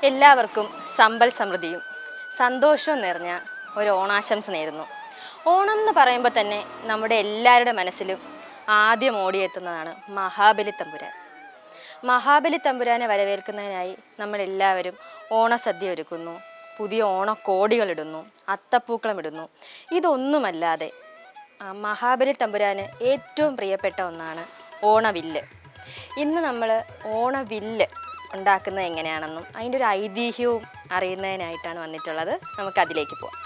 എല്ലാവർക്കും സമ്പൽ സമൃദ്ധിയും സന്തോഷവും നിറഞ്ഞ ഒരു ഓണാശംസ നേരുന്നു. ഓണം എന്ന് പറയുമ്പോൾ തന്നെ നമ്മുടെ എല്ലാവരുടെ മനസ്സിലും ആദ്യം ഓടിയെത്തുന്നതാണ് മഹാബലി തമ്പുരാൻ. മഹാബലി തമ്പുരാനെ വരവേൽക്കുന്നതിനായി നമ്മളെല്ലാവരും ഓണസദ്യ ഒരുക്കുന്നു, പുതിയ ഓണക്കോടികളിടുന്നു, അത്തപ്പൂക്കളം ഇടുന്നു. ഇതൊന്നുമല്ലാതെ മഹാബലി തമ്പുരാന് ഏറ്റവും പ്രിയപ്പെട്ട ഒന്നാണ് ഓണവില്ല്. ഇന്ന് നമ്മൾ ഓണവില്ല് ഉണ്ടാക്കുന്നത് എങ്ങനെയാണെന്നും അതിൻ്റെ ഒരു ഐതിഹ്യവും അറിയുന്നതിനായിട്ടാണ് വന്നിട്ടുള്ളത്. നമുക്കതിലേക്ക് പോവാം.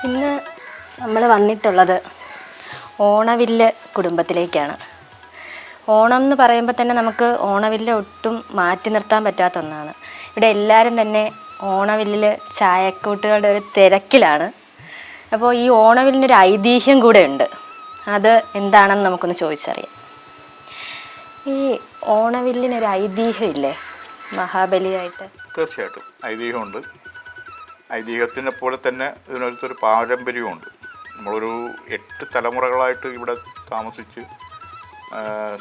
ഇന്ന് നമ്മൾ വന്നിട്ടുള്ളത് ഓണവില്ല് കുടുംബത്തിലേക്കാണ്. ഓണം എന്ന് പറയുമ്പോൾ തന്നെ നമുക്ക് ഓണവില്ല് ഒട്ടും മാറ്റി നിർത്താൻ പറ്റാത്ത ഒന്നാണ്. ഇവിടെ എല്ലാവരും തന്നെ ഓണവില്ലിൽ ചായക്കൂട്ടുകളുടെ ഒരു തിരക്കിലാണ്. അപ്പോൾ ഈ ഓണവില്ലിനൊരു ഐതിഹ്യം കൂടെ ഉണ്ട്. അത് എന്താണെന്ന് നമുക്കൊന്ന് ചോദിച്ചറിയാം. ഈ ഓണവില്ലിനൊരു ഐതിഹ്യം ഇല്ലേ മഹാബലിയായിട്ട്? തീർച്ചയായിട്ടും ഐതിഹ്യമുണ്ട്. ഐതിഹ്യത്തിനെ പോലെ തന്നെ ഇതിനകത്തൊരു പാരമ്പര്യമുണ്ട്. നമ്മളൊരു 8 തലമുറകളായിട്ട് ഇവിടെ താമസിച്ച്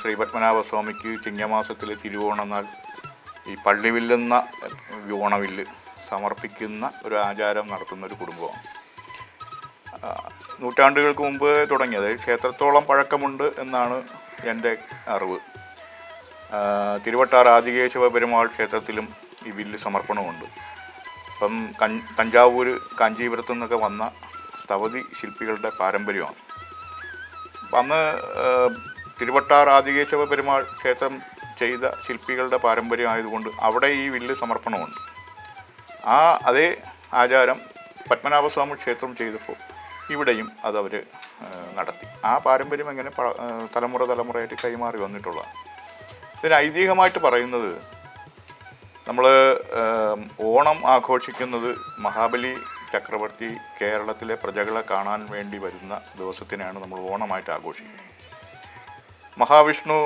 ശ്രീപത്മനാഭസ്വാമിക്ക് ചിങ്ങമാസത്തിൽ തിരുവോണമെന്നാൽ ഈ പള്ളിവില്ലെന്ന ഓണവില്ല് സമർപ്പിക്കുന്ന ഒരു ആചാരം നടത്തുന്ന ഒരു കുടുംബമാണ്. നൂറ്റാണ്ടുകൾക്ക് മുമ്പ് തുടങ്ങിയത്. ക്ഷേത്രത്തോളം പഴക്കമുണ്ട് എന്നാണ് എൻ്റെ അറിവ്. തിരുവട്ടാർ ആദികേശവ പെരുമാൾ ക്ഷേത്രത്തിലും ഈ വില്ല് സമർപ്പണമുണ്ട്. ഇപ്പം തഞ്ചാവൂർ കാഞ്ചീപുരത്തു നിന്നൊക്കെ വന്ന സ്ഥപതി ശില്പികളുടെ പാരമ്പര്യമാണ്. അപ്പം അന്ന് തിരുവട്ടാർ ആദികേശവ പെരുമാൾ ക്ഷേത്രം ചെയ്ത ശില്പികളുടെ പാരമ്പര്യം ആയതുകൊണ്ട് അവിടെ ഈ വില്ല് സമർപ്പണമുണ്ട്. അതേ ആചാരം പത്മനാഭസ്വാമി ക്ഷേത്രം ചെയ്തപ്പോൾ ഇവിടെയും അതവർ നടത്തി. ആ പാരമ്പര്യം എങ്ങനെ തലമുറയായിട്ട് കൈമാറി വന്നിട്ടുള്ളതാണ്. ഇതിന് ഐതിഹ്യമായിട്ട് പറയുന്നത്, നമ്മൾ ഓണം ആഘോഷിക്കുന്നത് മഹാബലി ചക്രവർത്തി കേരളത്തിലെ പ്രജകളെ കാണാൻ വേണ്ടി വരുന്ന ദിവസത്തിനാണ് നമ്മൾ ഓണമായിട്ട് ആഘോഷിക്കുന്നത്. മഹാവിഷ്ണു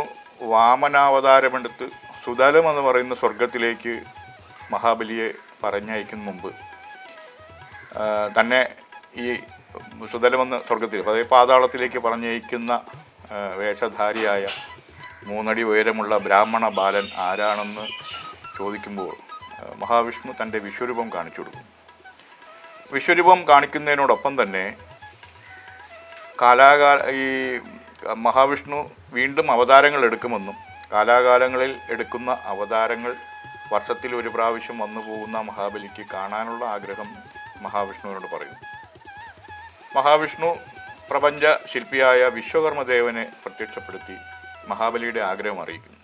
വാമനാവതാരമെടുത്ത് സുതലം എന്ന് പറയുന്ന സ്വർഗത്തിലേക്ക് മഹാബലിയെ പറഞ്ഞയക്കുന്ന മുമ്പ് തന്നെ ഈ സുതലമെന്ന സ്വർഗത്തിൽ, അതായത് പാതാളത്തിലേക്ക് പറഞ്ഞയക്കുന്ന വേഷധാരിയായ 3 അടി ഉയരമുള്ള ബ്രാഹ്മണ ബാലൻ ആരാണെന്ന് ചോദിക്കുമ്പോൾ മഹാവിഷ്ണു തൻ്റെ വിശ്വരൂപം കാണിച്ചു കൊടുക്കും. വിശ്വരൂപം കാണിക്കുന്നതിനോടൊപ്പം തന്നെ ഈ മഹാവിഷ്ണു വീണ്ടും അവതാരങ്ങൾ എടുക്കുമെന്നും കാലാകാലങ്ങളിൽ എടുക്കുന്ന അവതാരങ്ങൾ വർഷത്തിൽ ഒരു പ്രാവശ്യം വന്നു പോകുന്ന മഹാബലിക്ക് കാണാനുള്ള ആഗ്രഹം മഹാവിഷ്ണുവിനോട് പറയുന്നു. മഹാവിഷ്ണു പ്രപഞ്ച ശില്പിയായ വിശ്വകർമ്മദേവനെ പ്രത്യക്ഷപ്പെടുത്തി മഹാബലിയുടെ ആഗ്രഹം അറിയിക്കുന്നു.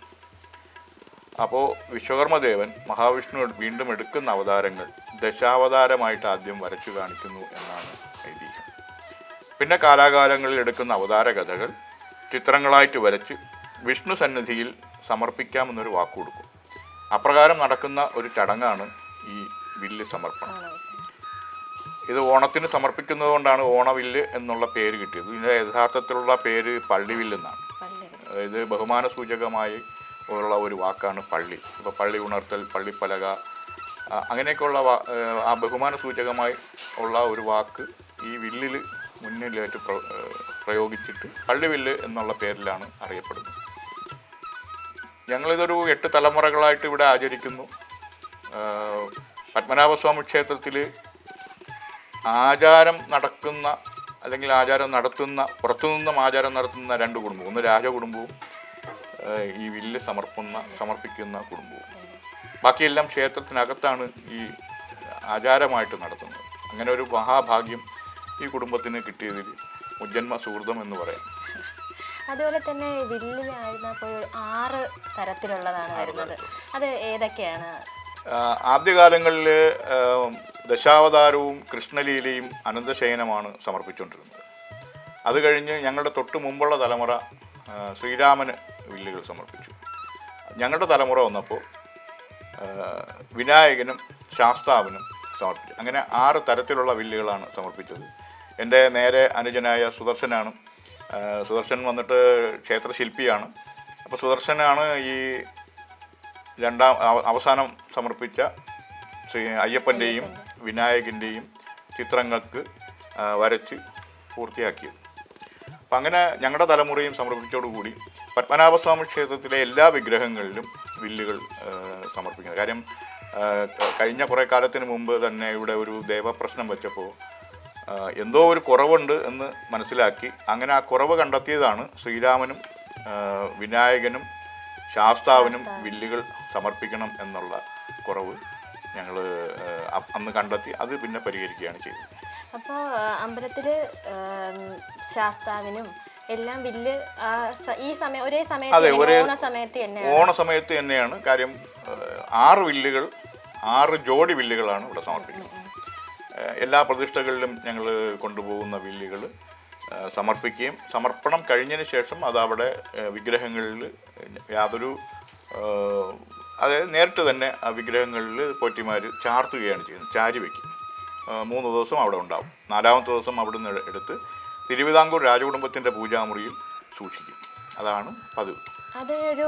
അപ്പോൾ വിശ്വകർമ്മദേവൻ മഹാവിഷ്ണു വീണ്ടും എടുക്കുന്ന അവതാരങ്ങൾ ദശാവതാരമായിട്ട് ആദ്യം വരച്ചു കാണിക്കുന്നു എന്നാണ് ഐതിഹ്യം. പിന്നെ കാലാകാലങ്ങളിൽ എടുക്കുന്ന അവതാര കഥകൾ ചിത്രങ്ങളായിട്ട് വരച്ച് വിഷ്ണു സന്നിധിയിൽ സമർപ്പിക്കാമെന്നൊരു വാക്ക് കൊടുക്കും. അപ്രകാരം നടക്കുന്ന ഒരു ചടങ്ങാണ് ഈ വില്ല് സമർപ്പണം. ഇത് ഓണത്തിന് സമർപ്പിക്കുന്നത് കൊണ്ടാണ് ഓണവില്ല് എന്നുള്ള പേര് കിട്ടിയത്. ഇതിൻ്റെ യഥാർത്ഥത്തിലുള്ള പേര് പള്ളിവില്ലെന്നാണ്. ഇത് ബഹുമാന സൂചകമായി ഉള്ള ഒരു വാക്കാണ് പള്ളി. ഇപ്പോൾ പള്ളി ഉണർത്തൽ, പള്ളിപ്പലക, അങ്ങനെയൊക്കെയുള്ള ആ ബഹുമാന സൂചകമായി ഉള്ള ഒരു വാക്ക് ഈ വില്ലിൽ മുന്നിലായിട്ട് പ്രയോഗിച്ചിട്ട് പള്ളിവില്ല് എന്നുള്ള പേരിലാണ് അറിയപ്പെടുന്നത്. ഞങ്ങളിതൊരു 8 തലമുറകളായിട്ട് ഇവിടെ ആചരിക്കുന്നു. പത്മനാഭസ്വാമി ക്ഷേത്രത്തിൽ ആചാരം നടക്കുന്ന അല്ലെങ്കിൽ ആചാരം നടത്തുന്ന, പുറത്തുനിന്നും ആചാരം നടത്തുന്ന 2 കുടുംബം, ഒന്ന് രാജകുടുംബവും ഈ വില്ല് സമർപ്പിക്കുന്ന കുടുംബവും. ബാക്കിയെല്ലാം ക്ഷേത്രത്തിനകത്താണ് ഈ ആചാരമായിട്ട് നടത്തുന്നത്. അങ്ങനെ ഒരു മഹാഭാഗ്യം ഈ കുടുംബത്തിന് കിട്ടിയതിൽ മുജ്ജന്മ സുഹൃതം എന്ന് പറയാം. അതുപോലെ തന്നെ വില്ലിലായിരുന്നപ്പോൾ 6 തരത്തിലുള്ളതാണ് വരുന്നത്. അത് ഏതൊക്കെയാണ്? ആദ്യകാലങ്ങളിൽ ദശാവതാരവും കൃഷ്ണലീലയും അനന്തശയനമാണ് സമർപ്പിച്ചുകൊണ്ടിരുന്നത്. അത് കഴിഞ്ഞ് ഞങ്ങളുടെ തൊട്ട് മുമ്പുള്ള തലമുറ ശ്രീരാമന് വില്ലുകൾ സമർപ്പിച്ചു. ഞങ്ങളുടെ തലമുറ വന്നപ്പോൾ വിനായകനും ശാസ്താവിനും സമർപ്പിച്ചു. അങ്ങനെ 6 തരത്തിലുള്ള വില്ലുകളാണ് സമർപ്പിച്ചത്. എൻ്റെ നേരെ അനുജനായ സുദർശനാണ്. സുദർശൻ വന്നിട്ട് ക്ഷേത്രശില്പിയാണ്. അപ്പോൾ സുദർശനാണ് ഈ അവസാനം സമർപ്പിച്ച അയ്യപ്പൻ്റെയും വിനായകൻ്റെയും ചിത്രങ്ങൾക്ക് വരച്ച് പൂർത്തിയാക്കിയത്. അപ്പം അങ്ങനെ ഞങ്ങളുടെ തലമുറയും സമർപ്പിച്ചതോടുകൂടി പത്മനാഭസ്വാമി ക്ഷേത്രത്തിലെ എല്ലാ വിഗ്രഹങ്ങളിലും വില്ലുകൾ സമർപ്പിക്കുന്നത്. കാര്യം കഴിഞ്ഞ കുറേ കാലത്തിന് മുമ്പ് തന്നെ ഇവിടെ ഒരു ദേവപ്രശ്നം വെച്ചപ്പോൾ എന്തോ ഒരു കുറവുണ്ട് എന്ന് മനസ്സിലാക്കി അങ്ങനെ ആ കുറവ് കണ്ടെത്തിയതാണ് ശ്രീരാമനും വിനായകനും ശാസ്താവിനും വില്ലുകൾ സമർപ്പിക്കണം എന്നുള്ള കുറവ് ഞങ്ങൾ അന്ന് കണ്ടെത്തി. അത് പിന്നെ പരിഹരിക്കുകയാണ് ചെയ്തത്. അപ്പോൾ അമ്പലത്തിൽ ശാസ്താവിനും എല്ലാം വില്ല് ഈ സമയം ഒരേ സമയത്ത് ഓണസമയത്ത് തന്നെയാണ്. കാര്യം 6 വില്ലുകൾ, 6 ജോഡി വില്ലുകളാണ് ഇവിടെ സമർപ്പിക്കുന്നത്. എല്ലാ പ്രതിഷ്ഠകളിലും ഞങ്ങൾ കൊണ്ടുപോകുന്ന വില്ലുകൾ സമർപ്പിക്കുകയും സമർപ്പണം കഴിഞ്ഞതിന് ശേഷം അതവിടെ വിഗ്രഹങ്ങളിൽ യാതൊരു അതായത് നേരിട്ട് തന്നെ ആ വിഗ്രഹങ്ങളിൽ പോറ്റിമാർ ചാർത്തുകയാണ് ചെയ്യുന്നത്. ചാരി വയ്ക്കും. 3 ദിവസം അവിടെ ഉണ്ടാവും. 4ാമത്തെ ദിവസം അവിടെ നിന്ന് എടുത്ത് തിരുവിതാംകൂർ രാജകുടുംബത്തിൻ്റെ പൂജാമുറിയിൽ സൂക്ഷിക്കും. അതാണ് പതിവ്. അത് ഒരു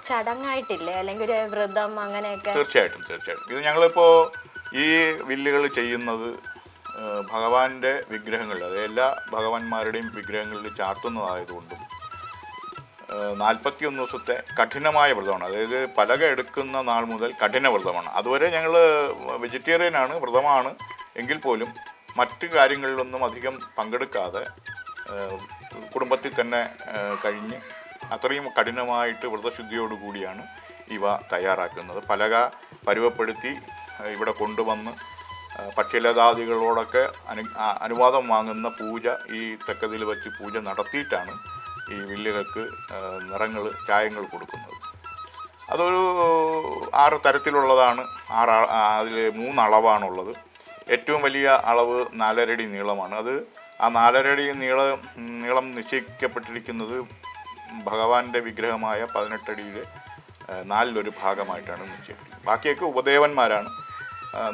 ചടങ്ങായിട്ടില്ലേ, അല്ലെങ്കിൽ ഒരു വ്രതം അങ്ങനെയൊക്കെ? തീർച്ചയായിട്ടും. ഇത് ഞങ്ങളിപ്പോൾ ഈ വില്ലുകൾ ചെയ്യുന്നത് ഭഗവാന്റെ വിഗ്രഹങ്ങളിൽ, അതായത് എല്ലാ ഭഗവാന്മാരുടെയും വിഗ്രഹങ്ങളിൽ ചാർത്തുന്നതായതുകൊണ്ടും 41 ദിവസത്തെ കഠിനമായ വ്രതമാണ്. അതായത് പലക എടുക്കുന്ന നാൾ മുതൽ കഠിന വ്രതമാണ്. അതുവരെ ഞങ്ങൾ വെജിറ്റേറിയനാണ്, വ്രതമാണ്. എങ്കിൽ പോലും മറ്റു കാര്യങ്ങളിലൊന്നും അധികം പങ്കെടുക്കാതെ കുടുംബത്തിൽ തന്നെ കഴിഞ്ഞ് അത്രയും കഠിനമായിട്ട് വ്രതശുദ്ധിയോടുകൂടിയാണ് ഇവ തയ്യാറാക്കുന്നത്. പലക പരുവപ്പെടുത്തി ഇവിടെ കൊണ്ടുവന്ന് പക്ഷിലതാദികളോടൊക്കെ അനുവാദം വാങ്ങുന്ന പൂജ ഈ തെക്കതിൽ വെച്ച് പൂജ നടത്തിയിട്ടാണ് ഈ വില്ലുകൾക്ക് നിറങ്ങൾ, ചായങ്ങൾ കൊടുക്കുന്നത്. അതൊരു 6 തരത്തിലുള്ളതാണ്. അതിൽ 3 അളവാണുള്ളത്. ഏറ്റവും വലിയ അളവ് 4.5 അടി നീളമാണ്. അത് ആ 4.5 അടി നീളം നിശ്ചയിക്കപ്പെട്ടിരിക്കുന്നത് ഭഗവാന്റെ വിഗ്രഹമായ 18 അടിയുടെ 4/1 ഭാഗമായിട്ടാണ് നിശ്ചയിച്ചിരിക്കുന്നത്. ബാക്കിയൊക്കെ ഉപദേവന്മാരാണ്.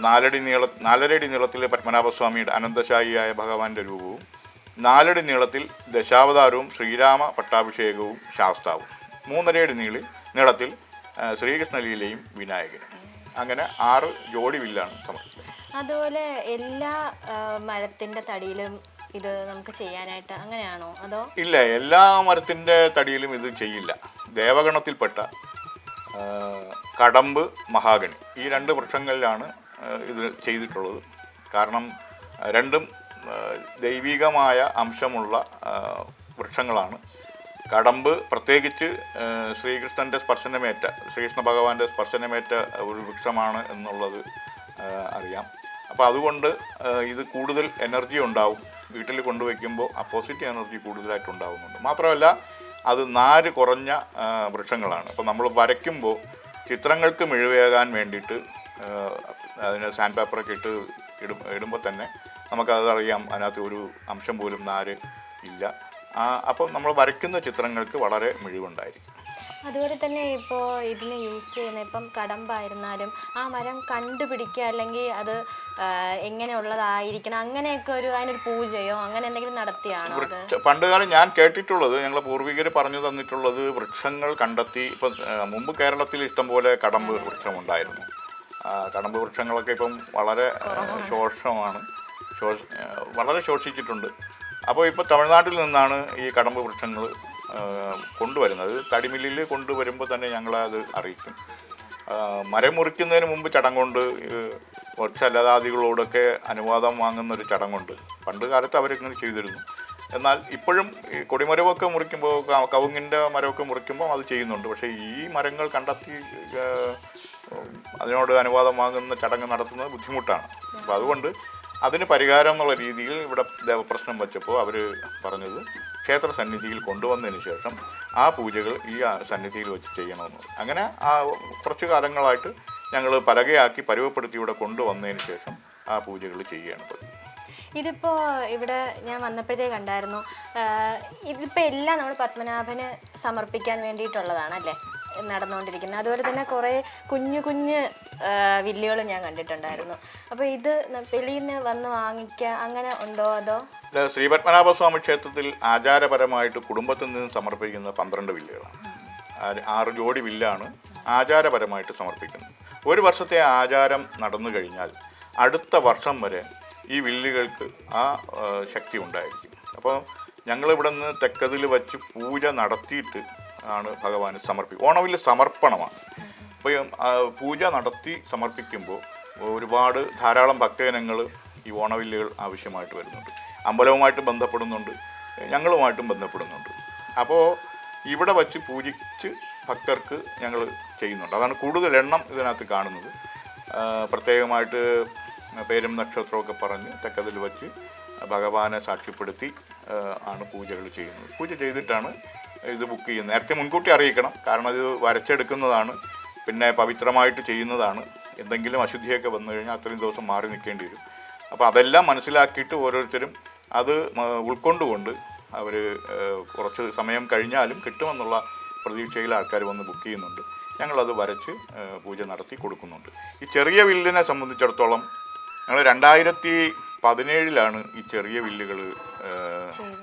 4.5 അടി നീളത്തിൽ പത്മനാഭസ്വാമിയുടെ അനന്തശായിയായ ഭഗവാന്റെ രൂപവും 4 അടി നീളത്തിൽ ദശാവതാരവും ശ്രീരാമ പട്ടാഭിഷേകവും ശാസ്താവും, 3.5 അടി നീളത്തിൽ ശ്രീകൃഷ്ണലീലയും വിനായകനും. അങ്ങനെ 6 ജോഡി വില്ലാണ് സമർപ്പിക്കുന്നത്. അതുപോലെ എല്ലാ മരത്തിൻ്റെ തടിയിലും ഇത് നമുക്ക് ചെയ്യാനായിട്ട് അങ്ങനെയാണോ അതോ? ഇല്ല, എല്ലാ മരത്തിൻ്റെ തടിയിലും ഇത് ചെയ്യില്ല. ദേവഗണത്തിൽപ്പെട്ട കടമ്പ്, മഹാഗണി ഈ 2 വൃക്ഷങ്ങളിലാണ് ഇത് ചെയ്തിട്ടുള്ളത്. കാരണം രണ്ടും ദൈവികമായ അംശമുള്ള വൃക്ഷങ്ങളാണ്. കടമ്പ് പ്രത്യേകിച്ച് ശ്രീകൃഷ്ണൻ്റെ സ്പർശനമേറ്റ, ശ്രീകൃഷ്ണ ഭഗവാന്റെ സ്പർശനമേറ്റ ഒരു വൃക്ഷമാണ് എന്നുള്ളത് അറിയാം. അപ്പോൾ അതുകൊണ്ട് ഇത് കൂടുതൽ എനർജി ഉണ്ടാവും. വീട്ടിൽ കൊണ്ടുവയ്ക്കുമ്പോൾ ആ പോസിറ്റീവ് എനർജി കൂടുതലായിട്ടുണ്ടാവുന്നുണ്ട്. മാത്രമല്ല അത് നാര് കുറഞ്ഞ വൃക്ഷങ്ങളാണ്. അപ്പോൾ നമ്മൾ വരയ്ക്കുമ്പോൾ ചിത്രങ്ങൾക്ക് മിഴിവേകാൻ വേണ്ടിയിട്ട് അതിന് സാൻഡ് പേപ്പറൊക്കെ ഇടുമ്പോൾ തന്നെ നമുക്കതറിയാം, അതിനകത്ത് ഒരു അംശം പോലും നാര് ഇല്ല. അപ്പം നമ്മൾ വരയ്ക്കുന്ന ചിത്രങ്ങൾക്ക് വളരെ മിഴിവുണ്ടായിരിക്കും. അതുപോലെ തന്നെ ഇപ്പോൾ ഇതിന് യൂസ് ചെയ്യുന്ന ഇപ്പം കടമ്പായിരുന്നാലും ആ മരം കണ്ടുപിടിക്കുക, അല്ലെങ്കിൽ അത് എങ്ങനെയുള്ളതായിരിക്കണം, അങ്ങനെയൊക്കെ അതിനൊരു പൂജയോ അങ്ങനെ എന്തെങ്കിലും നടത്തിയാണോ അത്? പണ്ടുകാലം ഞാൻ കേട്ടിട്ടുള്ളത്, ഞങ്ങളെ പൂർവികർ പറഞ്ഞു തന്നിട്ടുള്ളത്, വൃക്ഷങ്ങൾ കണ്ടെത്തി ഇപ്പം മുമ്പ് കേരളത്തിൽ ഇഷ്ടംപോലെ കടമ്പ് വൃക്ഷമുണ്ടായിരുന്നു. കടമ്പ് വൃക്ഷങ്ങളൊക്കെ ഇപ്പം വളരെ ശോഷമാണ്, വളരെ ശോഷിച്ചിട്ടുണ്ട്. അപ്പോൾ ഇപ്പോൾ തമിഴ്നാട്ടിൽ നിന്നാണ് ഈ കടമ്പ് വൃക്ഷങ്ങൾ കൊണ്ടുവരുന്നത്. തടിമില്ലിൽ കൊണ്ടുവരുമ്പോൾ തന്നെ ഞങ്ങളത് അറിയിക്കും. മരം മുറിക്കുന്നതിന് മുമ്പ് ചടങ്ങുണ്ട്, വൃക്ഷലതാദികളോടൊക്കെ അനുവാദം വാങ്ങുന്നൊരു ചടങ്ങുണ്ട്. പണ്ട് കാലത്ത് അവരിങ്ങനെ ചെയ്തിരുന്നു. എന്നാൽ ഇപ്പോഴും ഈ കൊടിമരമൊക്കെ മുറിക്കുമ്പോൾ, കവുങ്ങിൻ്റെ മരമൊക്കെ മുറിക്കുമ്പോൾ അത് ചെയ്യുന്നുണ്ട്. പക്ഷേ ഈ മരങ്ങൾ കണ്ടെത്തി അതിനോട് അനുവാദം വാങ്ങുന്ന ചടങ്ങ് നടത്തുന്നത് ബുദ്ധിമുട്ടാണ്. അപ്പോൾ അതുകൊണ്ട് അതിന് പരിഹാരം എന്നുള്ള രീതിയിൽ ഇവിടെ ദേവപ്രശ്നം വെച്ചപ്പോൾ അവർ പറഞ്ഞത് ക്ഷേത്ര സന്നിധിയിൽ കൊണ്ടുവന്നതിന് ശേഷം ആ പൂജകൾ ഈ സന്നിധിയിൽ വെച്ച് ചെയ്യണമെന്ന്. അങ്ങനെ കുറച്ച് കാലങ്ങളായിട്ട് ഞങ്ങൾ പലകയാക്കി പരുവപ്പെടുത്തി ഇവിടെ കൊണ്ടുവന്നതിന് ശേഷം ആ പൂജകൾ ചെയ്യുകയാണ് പതിവ്. ഇതിപ്പോൾ ഇവിടെ ഞാൻ വന്നപ്പോഴത്തേ കണ്ടായിരുന്നു, ഇതിപ്പോൾ എല്ലാം നമ്മൾ പത്മനാഭന് സമർപ്പിക്കാൻ വേണ്ടിയിട്ടുള്ളതാണല്ലേ നടന്നുകൊണ്ടിരിക്കുന്നത്. അതുപോലെ തന്നെ കുറേ കുഞ്ഞു കുഞ്ഞ് വില്ലുകൾ ഞാൻ കണ്ടിട്ടുണ്ടായിരുന്നു. അപ്പോൾ ഇത് വെളിയിൽ നിന്ന് വന്ന് വാങ്ങിക്കുക അങ്ങനെ ഉണ്ടോ? അതോ ശ്രീപത്മനാഭസ്വാമി ക്ഷേത്രത്തിൽ ആചാരപരമായിട്ട് കുടുംബത്തിൽ നിന്ന് സമർപ്പിക്കുന്ന 12 വില്ലുകളാണ്. 6 ജോഡി വില്ലാണ് ആചാരപരമായിട്ട് സമർപ്പിക്കുന്നത്. ഒരു വർഷത്തെ ആചാരം നടന്നു കഴിഞ്ഞാൽ അടുത്ത വർഷം വരെ ഈ വില്ലുകൾക്ക് ആ ശക്തി ഉണ്ടായിരിക്കും. അപ്പോൾ ഞങ്ങളിവിടെ നിന്ന് തെക്കതിൽ വച്ച് പൂജ നടത്തിയിട്ട് ആണ് ഭഗവാന് സമർപ്പിക്കുക. ഓണവില്ല് സമർപ്പണമാണ്. അപ്പോൾ പൂജ നടത്തി സമർപ്പിക്കുമ്പോൾ ധാരാളം ഭക്തജനങ്ങൾ ഈ ഓണവില്ലുകൾ ആവശ്യമായിട്ട് വരുന്നുണ്ട്. അമ്പലവുമായിട്ട് ബന്ധപ്പെടുന്നുണ്ട്, ഞങ്ങളുമായിട്ടും ബന്ധപ്പെടുന്നുണ്ട്. അപ്പോൾ ഇവിടെ വച്ച് പൂജിച്ച് ഭക്തർക്ക് ഞങ്ങൾ ചെയ്യുന്നുണ്ട്. അതാണ് കൂടുതൽ എണ്ണം ഇതിനകത്ത് കാണുന്നത്. പ്രത്യേകമായിട്ട് പേരും നക്ഷത്രമൊക്കെ പറഞ്ഞ് തെക്കതിൽ വച്ച് ഭഗവാനെ സാക്ഷ്യപ്പെടുത്തി ആണ് പൂജകൾ ചെയ്യുന്നത്. പൂജ ചെയ്തിട്ടാണ് ഇത് ബുക്ക് ചെയ്യുന്നത്. നേരത്തെ മുൻകൂട്ടി അറിയിക്കണം, കാരണം ഇത് വരച്ചെടുക്കുന്നതാണ്, പിന്നെ പവിത്രമായിട്ട് ചെയ്യുന്നതാണ്. എന്തെങ്കിലും അശുദ്ധിയൊക്കെ വന്നു കഴിഞ്ഞാൽ അത്രയും ദിവസം മാറി നിൽക്കേണ്ടി വരും. അപ്പോൾ അതെല്ലാം മനസ്സിലാക്കിയിട്ട് ഓരോരുത്തരും അത് ഉൾക്കൊണ്ടുകൊണ്ട് അവർ കുറച്ച് സമയം കഴിഞ്ഞാലും കിട്ടുമെന്നുള്ള പ്രതീക്ഷയിൽ ആൾക്കാർ വന്ന് ബുക്ക് ചെയ്യുന്നുണ്ട്. ഞങ്ങളത് വരച്ച് പൂജ നടത്തി കൊടുക്കുന്നുണ്ട്. ഈ ചെറിയ വില്ലിനെ സംബന്ധിച്ചിടത്തോളം ഞങ്ങൾ 2017 ഈ ചെറിയ വില്ലുകൾ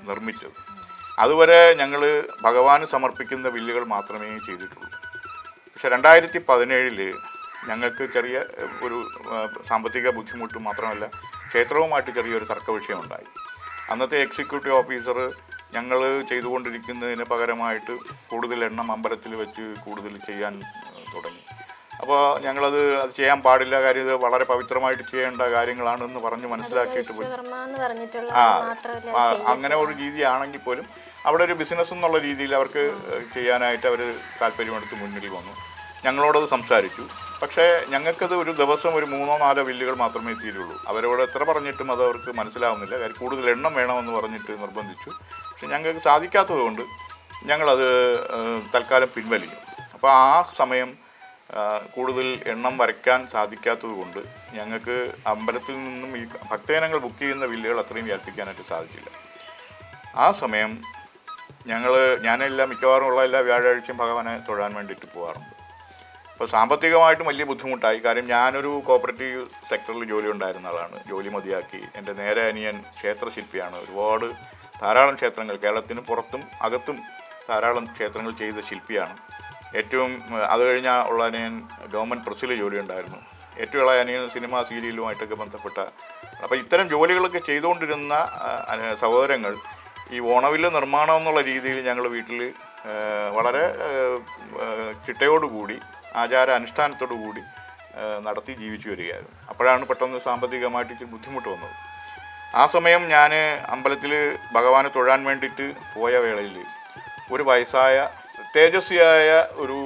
നിർമ്മിച്ചത്. അതുവരെ ഞങ്ങൾ ഭഗവാന് സമർപ്പിക്കുന്ന വില്ലുകൾ മാത്രമേ ചെയ്തിട്ടുള്ളൂ. പക്ഷെ 2017 ഞങ്ങൾക്ക് ചെറിയ ഒരു സാമ്പത്തിക ബുദ്ധിമുട്ട് മാത്രമല്ല, ക്ഷേത്രവുമായിട്ട് ചെറിയൊരു തർക്ക വിഷയമുണ്ടായി. അന്നത്തെ എക്സിക്യൂട്ടീവ് ഓഫീസർ ഞങ്ങൾ ചെയ്തുകൊണ്ടിരിക്കുന്നതിന് പകരമായിട്ട് കൂടുതൽ എണ്ണം അമ്പലത്തിൽ വെച്ച് കൂടുതൽ ചെയ്യാൻ തുടങ്ങി. അപ്പോൾ ഞങ്ങളത് ചെയ്യാൻ പാടില്ല, കാര്യം ഇത് വളരെ പവിത്രമായിട്ട് ചെയ്യേണ്ട കാര്യങ്ങളാണെന്ന് പറഞ്ഞ് മനസ്സിലാക്കിയിട്ട് പോയി. അങ്ങനെ ഒരു രീതിയാണെങ്കിൽ പോലും അവിടെ ഒരു ബിസിനസ് എന്നുള്ള രീതിയിൽ അവർക്ക് ചെയ്യാനായിട്ട് അവർ താല്പര്യമെടുത്ത് മുന്നിൽ വന്നു. ഞങ്ങളോടത് സംസാരിച്ചു. പക്ഷേ ഞങ്ങൾക്കത് ഒരു ദിവസം ഒരു 3-4 വില്ലുകൾ മാത്രമേ തീരുള്ളൂ. അവരോട് എത്ര പറഞ്ഞിട്ടും അത് അവർക്ക് മനസ്സിലാവുന്നില്ല. കാര്യം കൂടുതൽ എണ്ണം വേണമെന്ന് പറഞ്ഞിട്ട് നിർബന്ധിച്ചു. പക്ഷെ ഞങ്ങൾക്ക് സാധിക്കാത്തത് കൊണ്ട് ഞങ്ങളത് തൽക്കാലം പിൻവലിക്കും. അപ്പോൾ ആ സമയം കൂടുതൽ എണ്ണം വരയ്ക്കാൻ സാധിക്കാത്തത് കൊണ്ട് ഞങ്ങൾക്ക് അമ്പലത്തിൽ നിന്നും ഈ ഭക്തജനങ്ങൾ ബുക്ക് ചെയ്യുന്ന വില്ലുകൾ അത്രയും വ്യാപിപ്പിക്കാനായിട്ട് സാധിച്ചില്ല. ആ സമയം മിക്കവാറും ഉള്ള എല്ലാ വ്യാഴാഴ്ചയും ഭഗവാനെ തൊഴാൻ വേണ്ടിയിട്ട് പോകാറുണ്ട്. അപ്പോൾ സാമ്പത്തികമായിട്ടും വലിയ ബുദ്ധിമുട്ടായി. കാര്യം ഞാനൊരു കോപ്പറേറ്റീവ് സെക്ടറിൽ ജോലി ഉണ്ടായിരുന്ന ആളാണ്. ജോലി മതിയാക്കി എൻ്റെ നേരെ അനിയൻ ക്ഷേത്രശില്പിയാണ്. ധാരാളം ക്ഷേത്രങ്ങൾ കേരളത്തിന് പുറത്തും അകത്തും ധാരാളം ക്ഷേത്രങ്ങൾ ചെയ്ത ശില്പിയാണ്. അത് കഴിഞ്ഞാൽ ഉള്ള അനിയൻ ഗവൺമെൻറ് പ്രസ്സിൽ ജോലി ഉണ്ടായിരുന്നു. ഏറ്റവും ഇളയ അനിയൻ സിനിമ സീരിയലുമായിട്ടൊക്കെ ബന്ധപ്പെട്ട. അപ്പോൾ ഇത്തരം ജോലികളൊക്കെ ചെയ്തുകൊണ്ടിരുന്ന സഹോദരങ്ങൾ ഈ ഓണവില്ല് നിർമ്മാണം എന്നുള്ള രീതിയിൽ ഞങ്ങൾ വീട്ടിൽ വളരെ ചിട്ടയോടുകൂടി ആചാര അനുഷ്ഠാനത്തോടു കൂടി നടത്തി ജീവിച്ചു വരികയായിരുന്നു. അപ്പോഴാണ് പെട്ടെന്ന് സാമ്പത്തികമായിട്ട് ഇച്ചിരി ബുദ്ധിമുട്ട് വന്നത്. ആ സമയം ഞാൻ അമ്പലത്തിൽ ഭഗവാനെ തൊഴാൻ വേണ്ടിയിട്ട് പോയ വേളയിൽ ഒരു വയസ്സായ തേജസ്വിയായ ഒരു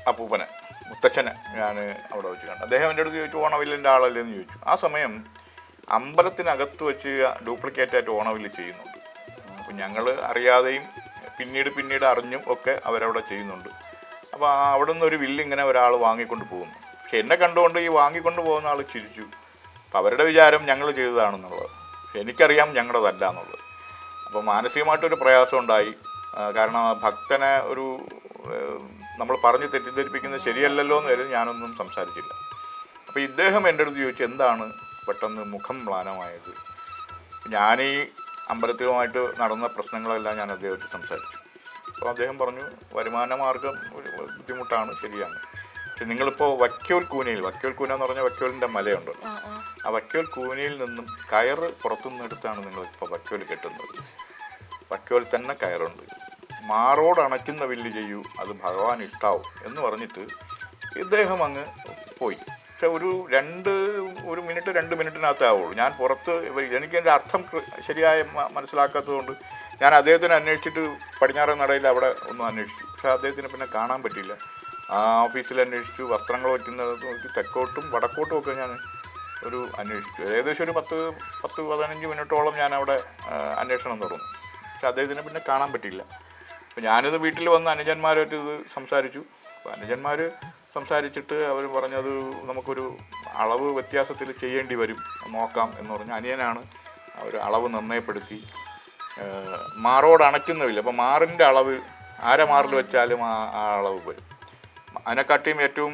അപ്പൂപ്പനെ, മുത്തച്ഛനെ ഞാൻ അവിടെ വെച്ച് കണ്ടു. അദ്ദേഹം എൻ്റെ അടുത്ത് ചോദിച്ചു, ഓണവില്ലിൻ്റെ ആളല്ലേ എന്ന് ചോദിച്ചു. ആ സമയം അമ്പലത്തിനകത്ത് വെച്ച് ഡ്യൂപ്ലിക്കേറ്റായിട്ട് ഓണവില്ല് ചെയ്യുന്നുണ്ട്. അപ്പം ഞങ്ങൾ അറിയാതെയും പിന്നീട് അറിഞ്ഞും ഒക്കെ അവരവിടെ ചെയ്യുന്നുണ്ട്. അപ്പോൾ അവിടെ നിന്ന് ഒരു വില്ലിങ്ങനെ ഒരാൾ വാങ്ങിക്കൊണ്ട് പോകുന്നു. പക്ഷെ എന്നെ കണ്ടുകൊണ്ട് ഈ വാങ്ങിക്കൊണ്ട് പോകുന്ന ആൾ ചിരിച്ചു. അപ്പം അവരുടെ വിചാരം ഞങ്ങൾ ചെയ്തതാണെന്നുള്ളത്. പക്ഷെ എനിക്കറിയാം ഞങ്ങളുടേതല്ല എന്നുള്ളത്. അപ്പോൾ മാനസികമായിട്ടൊരു പ്രയാസം ഉണ്ടായി. കാരണം ആ ഭക്തനെ ഒരു നമ്മൾ പറഞ്ഞ് തെറ്റിദ്ധരിപ്പിക്കുന്നത് ശരിയല്ലല്ലോ എന്ന് കരുതി ഞാനൊന്നും സംസാരിച്ചില്ല. അപ്പോൾ ഇദ്ദേഹം എൻ്റെ അടുത്ത് ചോദിച്ചു എന്താണ് പെട്ടെന്ന് മുഖം മ്ലാനമായത്. ഞാനീ അമ്പലത്തിലുമായിട്ട് നടന്ന പ്രശ്നങ്ങളെല്ലാം ഞാൻ അദ്ദേഹത്തെ സംസാരിച്ചു. അപ്പോൾ അദ്ദേഹം പറഞ്ഞു വരുമാന മാർഗം ഒരു ബുദ്ധിമുട്ടാണ്, ശരിയാണ്. പക്ഷെ നിങ്ങളിപ്പോൾ വക്യോൽ കൂന എന്ന് പറഞ്ഞാൽ വക്യോലിൻ്റെ മലയുണ്ട്, ആ വക്യോൽ കൂനയിൽ നിന്നും കയറ് പുറത്തുനിന്ന് എടുത്താണ് നിങ്ങളിപ്പോൾ വക്യോൽ കെട്ടുന്നത്. വക്യോൽ തന്നെ കയറുണ്ട്, മാറോട് അണയ്ക്കുന്ന വില്ല് ചെയ്യൂ, അത് ഭഗവാൻ ഇഷ്ടാവും എന്ന് പറഞ്ഞിട്ട് ഇദ്ദേഹം അങ്ങ് പോയി. പക്ഷെ ഒരു മിനിറ്റ് 2 മിനിറ്റിനകത്തേ ആവുള്ളൂ. ഞാൻ പുറത്ത് എനിക്കെൻ്റെ അർത്ഥം ശരിയായ മനസ്സിലാക്കാത്തത് കൊണ്ട് ഞാൻ അദ്ദേഹത്തിനെ അന്വേഷിച്ചിട്ട് പടിഞ്ഞാറൻ നടയിൽ അവിടെ ഒന്ന് അന്വേഷിച്ചു. പക്ഷെ അദ്ദേഹത്തിന് പിന്നെ കാണാൻ പറ്റിയില്ല. ആ ഓഫീസിൽ അന്വേഷിച്ചു, വസ്ത്രങ്ങൾ വയ്ക്കുന്നത് തെക്കോട്ടും വടക്കോട്ടും ഒക്കെ ഞാൻ അന്വേഷിച്ചു. ഏകദേശം ഒരു 10-15 മിനിറ്റോളം ഞാൻ അവിടെ അന്വേഷണം തുടങ്ങി. പക്ഷെ അദ്ദേഹത്തിനെ പിന്നെ കാണാൻ പറ്റിയില്ല. അപ്പോൾ ഞാനിത് വീട്ടിൽ വന്ന് അനുജന്മാരായിട്ട് ഇത് സംസാരിച്ചു. അപ്പോൾ അനുജന്മാർ സംസാരിച്ചിട്ട് അവർ പറഞ്ഞത് നമുക്കൊരു അളവ് വ്യത്യാസത്തിൽ ചെയ്യേണ്ടി വരും, നോക്കാം എന്ന് പറഞ്ഞു. അനിയനാണ് ഒരു അളവ് നിർണ്ണയപ്പെടുത്തി മാറോട് അണയ്ക്കുന്നില്ല. അപ്പോൾ മാറിൻ്റെ അളവ് മാറിൽ വെച്ചാലും ആ അളവ് വരും. അതിനെക്കാട്ടിയും ഏറ്റവും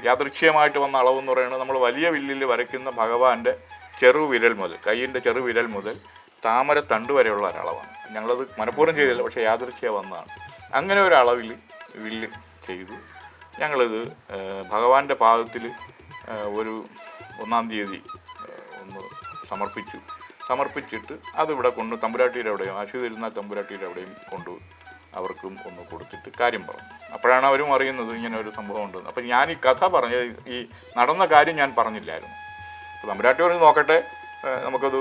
യാദൃച്ഛികമായിട്ട് വന്ന അളവ് എന്ന് പറയുന്നത് നമ്മൾ വലിയ വില്ലിൽ വരയ്ക്കുന്ന ഭഗവാന്റെ ചെറുവിരൽ മുതൽ, കയ്യിൻ്റെ ചെറുവിരൽ മുതൽ താമര തണ്ട് വരെയുള്ള ഒരളവാണ്. ഞങ്ങളത് മനഃപൂർവ്വം ചെയ്തില്ല, പക്ഷേ യാദൃച്ഛിക വന്നതാണ്. അങ്ങനെ ഒരു അളവിൽ വില്ല് ചെയ്തു. ഞങ്ങളിത് ഭഗവാന്റെ പാദത്തിൽ ഒരു 1-ാം തീയതി ഒന്ന് സമർപ്പിച്ചിട്ട് അതിവിടെ കൊണ്ട് തമ്പുരാട്ടിയുടെ അവിടെയും ആശുപത്രിയിരുന്ന തമ്പുരാട്ടിയുടെ അവിടെയും അവർക്കും ഒന്ന് കൊടുത്തിട്ട് കാര്യം പറഞ്ഞു. അപ്പോഴാണ് അവരും അറിയുന്നത് ഇങ്ങനെ ഒരു സംഭവം ഉണ്ടെന്ന്. അപ്പം ഞാൻ ഈ കഥ ഈ നടന്ന കാര്യം ഞാൻ പറഞ്ഞില്ലായിരുന്നു. അപ്പോൾ തമ്പുരാട്ടി പറഞ്ഞ് നോക്കട്ടെ, നമുക്കത്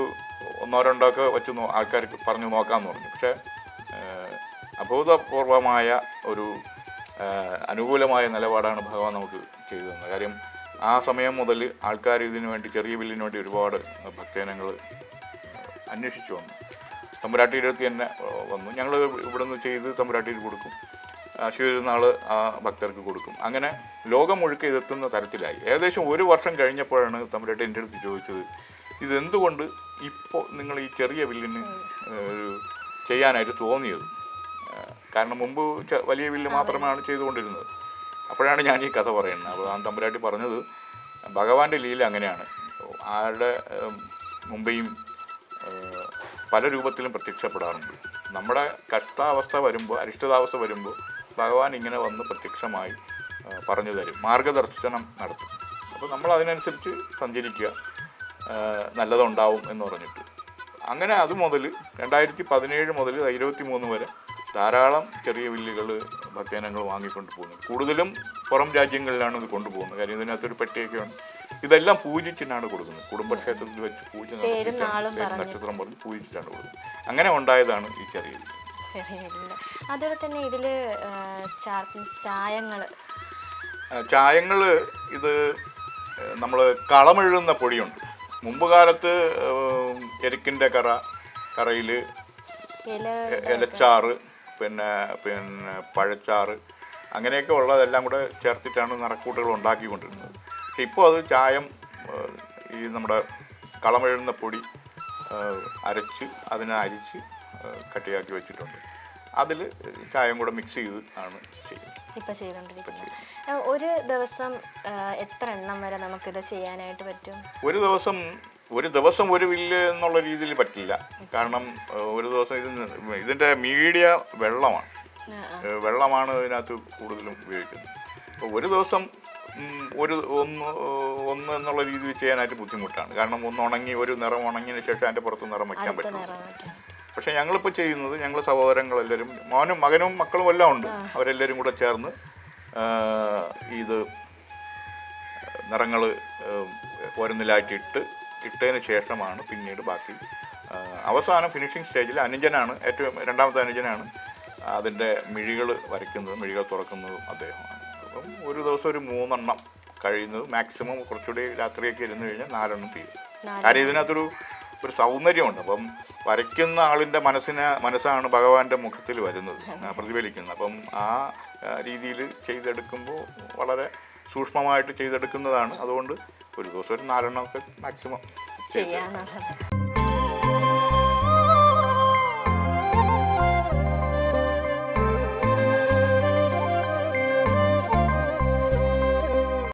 1-2 ഒക്കെ വെച്ച് ആൾക്കാർക്ക് പറഞ്ഞു നോക്കാമെന്ന് പറഞ്ഞു. പക്ഷേ അഭൂതപൂർവമായ ഒരു അനുകൂലമായ നിലപാടാണ് ഭഗവാൻ നമുക്ക് ചെയ്തു തന്നത്. കാര്യം ആ സമയം മുതൽ ആൾക്കാർ ഇതിനു വേണ്ടി, ചെറിയ ബില്ലിന് വേണ്ടി ഒരുപാട് ഭക്തജനങ്ങൾ അന്വേഷിച്ചു വന്നു. തമ്പുരാട്ടിയുടെ അടുത്ത് തന്നെ വന്നു. ഞങ്ങൾ ഇവിടെ നിന്ന് ചെയ്ത് തമ്പുരാട്ടിയിൽ കൊടുക്കും, ആശുപത്രിനാൾ ആ ഭക്തർക്ക് കൊടുക്കും. അങ്ങനെ ലോകം മുഴുക്കെ ഇതെത്തുന്ന തരത്തിലായി. ഏകദേശം 1 വർഷം കഴിഞ്ഞപ്പോഴാണ് തമ്പുരാട്ടി എൻ്റെ അടുത്ത് ചോദിച്ചത്, ഇതെന്തുകൊണ്ട് ഇപ്പോൾ നിങ്ങൾ ഈ ചെറിയ ബില്ലിന് ചെയ്യാനായിട്ട് തോന്നിയത്? കാരണം മുമ്പ് വലിയ വില്ല് മാത്രമാണ് ചെയ്തുകൊണ്ടിരുന്നത്. അപ്പോഴാണ് ഞാൻ ഈ കഥ പറയുന്നത്. അപ്പോൾ ആ തമ്പുരാട്ടി പറഞ്ഞത് ഭഗവാന്റെ ലീല അങ്ങനെയാണ്, ആരുടെ മുമ്പേയും പല രൂപത്തിലും പ്രത്യക്ഷപ്പെടാറുണ്ട്. നമ്മുടെ കഷ്ടാവസ്ഥ വരുമ്പോൾ, അരിഷ്ടതാവസ്ഥ വരുമ്പോൾ ഭഗവാൻ ഇങ്ങനെ വന്ന് പ്രത്യക്ഷമായി പറഞ്ഞു തരും, മാർഗദർശനം നടത്തും. അപ്പോൾ നമ്മൾ അതിനനുസരിച്ച് സഞ്ചരിക്കുക, നല്ലതുണ്ടാവും എന്ന് പറഞ്ഞിട്ട്. അങ്ങനെ അത് മുതൽ 2017 മുതൽ 2023 വരെ ധാരാളം ചെറിയ വില്ലുകൾ ഭക്തജനങ്ങൾ വാങ്ങിക്കൊണ്ട് പോകുന്നു. കൂടുതലും പുറം രാജ്യങ്ങളിലാണ് ഇത് കൊണ്ടുപോകുന്നത്. കാര്യം ഇതിനകത്തൊരു പെട്ടിയൊക്കെയാണ്. ഇതെല്ലാം പൂജിച്ചിട്ടാണ് കൊടുക്കുന്നത്. കുടുംബക്ഷേത്രത്തിൽ വെച്ച് പൂജ നക്ഷത്രം പറഞ്ഞ് പൂജിച്ചിട്ടാണ് കൊടുക്കുന്നത്. അങ്ങനെ ഉണ്ടായതാണ് ഈ ചെറിയ വില്ല്. അതുപോലെ തന്നെ ഇതിൽ ചായങ്ങൾ ഇത് നമ്മൾ കളമെഴുതുന്ന പൊടിയുണ്ട്. മുമ്പ് കാലത്ത് എരിക്കിൻ്റെ കറയിൽ ഇലച്ചാറ്, പിന്നെ പഴച്ചാറ്, അങ്ങനെയൊക്കെ ഉള്ളതെല്ലാം കൂടെ ചേർത്തിട്ടാണ് നിറക്കൂട്ടുകൾ ഉണ്ടാക്കിക്കൊണ്ടിരുന്നത്. പക്ഷെ ഇപ്പോൾ അത് ചായം ഈ നമ്മുടെ കളമെഴുതുന്ന പൊടി അരിച്ച് കട്ടിയാക്കി വെച്ചിട്ടുണ്ട്. അതിൽ ചായം കൂടെ മിക്സ് ചെയ്ത് ആണ് ഇപ്പോൾ ചെയ്തുകൊണ്ടിരിക്കുന്നത്. ഒരു ദിവസം എത്ര എണ്ണം വരെ നമുക്കിത് ചെയ്യാനായിട്ട് പറ്റും? ഒരു ദിവസം ഒരു വില്ല് എന്നുള്ള രീതിയിൽ പറ്റില്ല. കാരണം ഒരു ദിവസം ഇതിൻ്റെ മീഡിയ വെള്ളമാണ് ഇതിനകത്ത് കൂടുതലും ഉപയോഗിക്കുന്നത്. അപ്പോൾ ഒരു ദിവസം ഒന്ന് എന്നുള്ള രീതിയിൽ ചെയ്യാനായിട്ട് ബുദ്ധിമുട്ടാണ്. കാരണം ഒരു നിറം ഉണങ്ങിയതിന് ശേഷം അതിൻ്റെ പുറത്ത് നിറം വയ്ക്കാൻ പറ്റും. പക്ഷേ ഞങ്ങളിപ്പോൾ ചെയ്യുന്നത്, ഞങ്ങൾ സഹോദരങ്ങളെല്ലാവരും, മകനും മക്കളും എല്ലാം ഉണ്ട്, അവരെല്ലാവരും കൂടെ ചേർന്ന് ഇത് നിറങ്ങൾ ഓരോന്നിലാക്കി ഇട്ടതിന് ശേഷമാണ് പിന്നീട് ബാക്കി അവസാനം ഫിനിഷിംഗ് സ്റ്റേജിൽ രണ്ടാമത്തെ അനുജനാണ് അതിൻ്റെ മിഴികൾ വരയ്ക്കുന്നതും മിഴികൾ തുറക്കുന്നതും അദ്ദേഹമാണ്. അപ്പം ഒരു ദിവസം ഒരു 3 എണ്ണം കഴിയുന്നത്, മാക്സിമം കുറച്ചുകൂടി രാത്രിയൊക്കെ ഇരുന്ന് കഴിഞ്ഞാൽ 4 എണ്ണം തീരും. കാര്യം ഇതിനകത്തൊരു സൗന്ദര്യമുണ്ട്. അപ്പം വരയ്ക്കുന്ന ആളിൻ്റെ മനസ്സാണ് ഭഗവാന്റെ മുഖത്തിൽ വരുന്നത്, പ്രതിഫലിക്കുന്നത്. അപ്പം ആ രീതിയിൽ ചെയ്തെടുക്കുമ്പോൾ വളരെ സൂക്ഷ്മമായിട്ട് ചെയ്തെടുക്കുന്നതാണ്. അതുകൊണ്ട് ഒരു ദിവസം ഒരു 4 എണ്ണമൊക്കെ മാക്സിമം ചെയ്യാം.